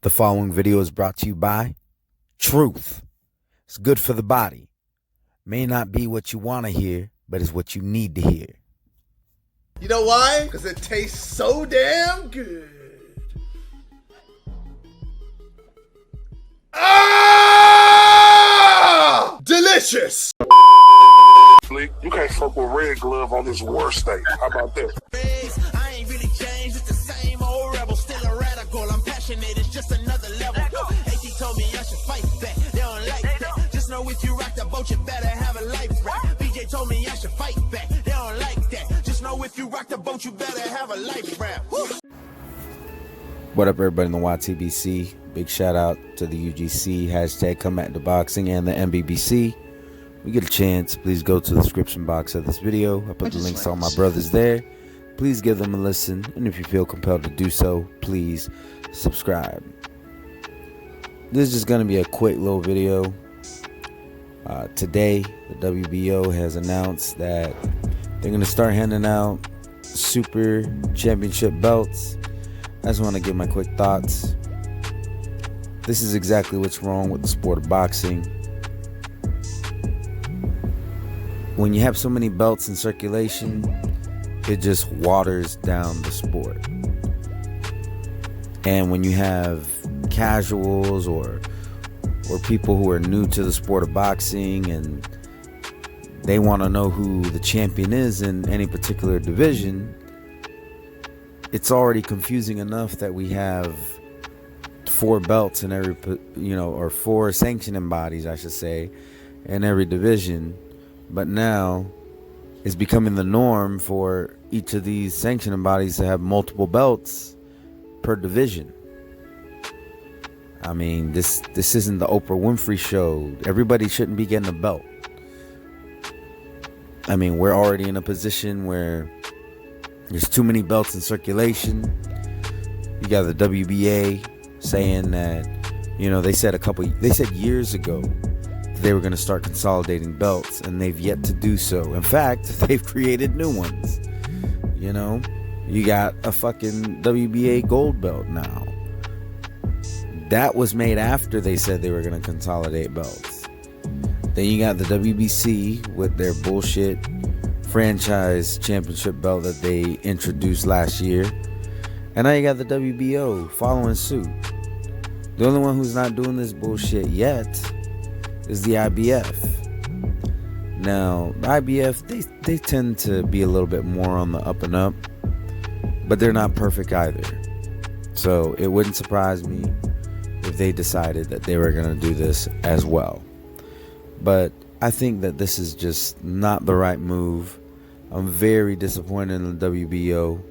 The following video is brought to you by Truth. It's good for the body. May not be what you want to hear, but it's what you need to hear. You know why? Because it tastes so damn good. Ah! Delicious! You can't fuck with Red Glove on his worst day. How about that? I ain't really changed, it's the same old rebel, still a radical. I'm passionate, it's just another level. AT told me I should fight back, they don't like that. Just know if you rock the boat, you better have a life rap. BJ told me I should fight back, they don't like that. Just know if you rock the boat, you better have a life rap. What up, everybody in the WBC? Big shout out to the UGC, hashtag Come Back to Boxing, and the NBBC. We get a chance, please go to the description box of this video. I put the links to all my brothers there. Please give them a listen, and if you feel compelled to do so, please subscribe. This is just going to be a quick little video. Today, the WBO has announced that they're going to start handing out super championship belts. I just want to give my quick thoughts. This is exactly what's wrong with the sport of boxing. When you have so many belts in circulation, it just waters down the sport. And when you have casuals or people who are new to the sport of boxing and they want to know who the champion is in any particular division, it's already confusing enough that we have 4 belts in every, or 4 sanctioning bodies, I should say, in every division. But now it's becoming the norm for each of these sanctioning bodies to have multiple belts per division. I mean, this isn't the Oprah Winfrey show. Everybody shouldn't be getting a belt. I mean, we're already in a position where there's too many belts in circulation. You got the WBA saying that, they said years ago they were going to start consolidating belts, and they've yet to do so. In fact, they've created new ones. You got a fucking WBA gold belt now. That was made after they said they were going to consolidate belts. Then you got the WBC with their bullshit franchise championship belt that they introduced last year. And now you got the WBO following suit. The only one who's not doing this bullshit yet is the IBF. Now, the IBF, they tend to be a little bit more on the up and up, but they're not perfect either. So it wouldn't surprise me if they decided that they were going to do this as well. But I think that this is just not the right move. I'm very disappointed in the WBO.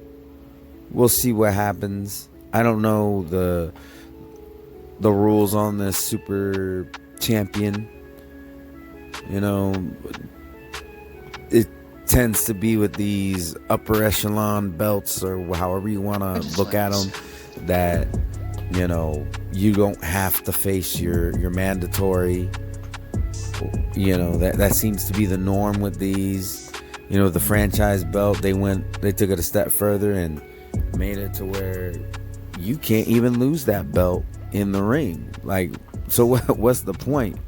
We'll see what happens. I don't know the rules on this super champion. It tends to be with these upper echelon belts, or however you want to look at them, that you don't have to face your mandatory. That seems to be the norm with these. The franchise belt, they took it a step further and made it to where you can't even lose that belt in the ring. Like, so what's the point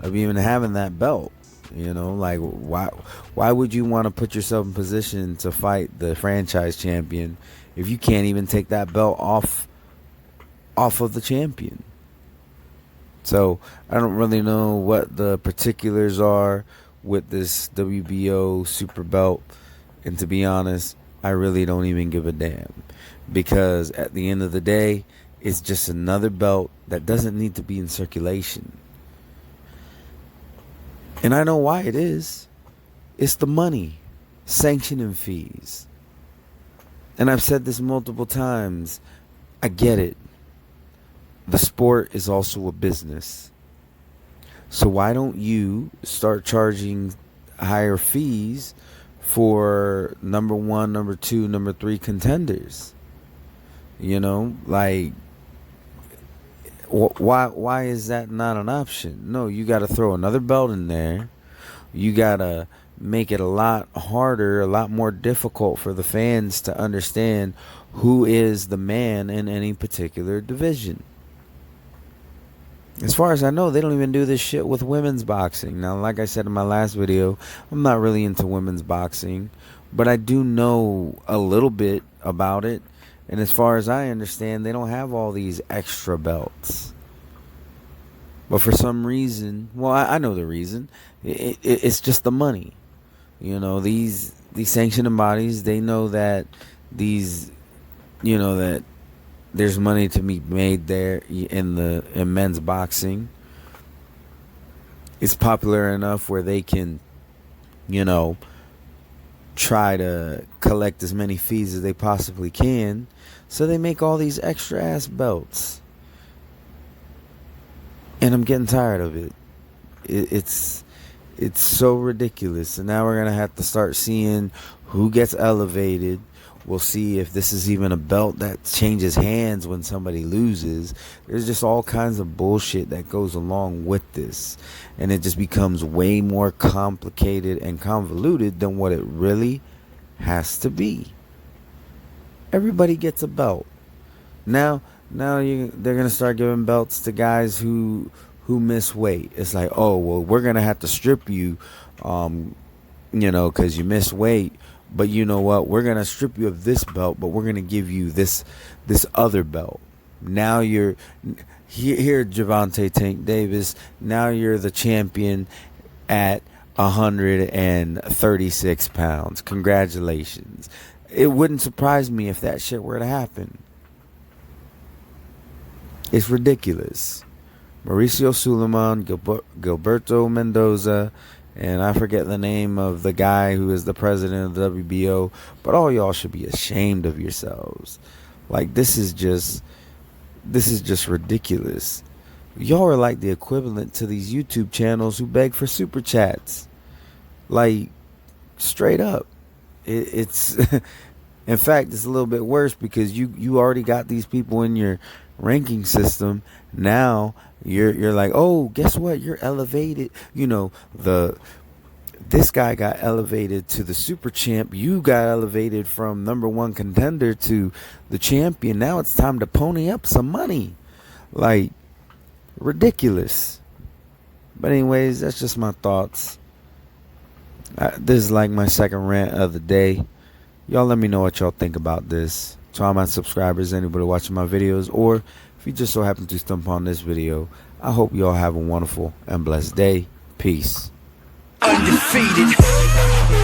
of even having that belt? Why would you want to put yourself in position to fight the franchise champion if you can't even take that belt off of the champion? So I don't really know what the particulars are with this WBO super belt, and to be honest, I really don't even give a damn, because at the end of the day, it's just another belt that doesn't need to be in circulation. And I know why it is. It's the money, sanctioning fees. And I've said this multiple times. I get it. The sport is also a business. So why don't you start charging higher fees for number 1, number 2, number 3 contenders? Why is that not an option? No, you got to throw another belt in there. You got to make it a lot harder, a lot more difficult for the fans to understand who is the man in any particular division. As far as I know, they don't even do this shit with women's boxing. Now, like I said in my last video, I'm not really into women's boxing, but I do know a little bit about it. And as far as I understand, they don't have all these extra belts. But for some reason, well, I know the reason. It's just the money. You know, these sanctioning bodies, they know that that there's money to be made there in men's boxing. It's popular enough where they can, try to collect as many fees as they possibly can. So they make all these extra ass belts. And I'm getting tired of it. It's so ridiculous. And now we're going to have to start seeing who gets elevated. We'll see if this is even a belt that changes hands when somebody loses. There's just all kinds of bullshit that goes along with this. And it just becomes way more complicated and convoluted than what it really has to be. Everybody gets a belt. Now they're going to start giving belts to guys who miss weight. It's like, oh, well, we're going to have to strip you, because you miss weight. But you know what? We're going to strip you of this belt, but we're going to give you this other belt. Now you're here, Gervonta Tank Davis. Now you're the champion at 136 pounds. Congratulations. It wouldn't surprise me if that shit were to happen. It's ridiculous. Mauricio Suleiman, Gilberto Mendoza, and I forget the name of the guy who is the president of the WBO, but all y'all should be ashamed of yourselves. Like, this is just ridiculous. Y'all are like the equivalent to these YouTube channels who beg for super chats. Like, straight up. It's in fact, it's a little bit worse because you already got these people in your ranking system. Now you're like, oh, guess what? You're elevated. This guy got elevated to the super champ. You got elevated from number one contender to the champion. Now it's time to pony up some money. Like, ridiculous. But anyways, that's just my thoughts. This is like my second rant of the day. Y'all let me know what y'all think about this. To all my subscribers, anybody watching my videos, or if you just so happen to stumble on this video, I hope y'all have a wonderful and blessed day. Peace. Undefeated.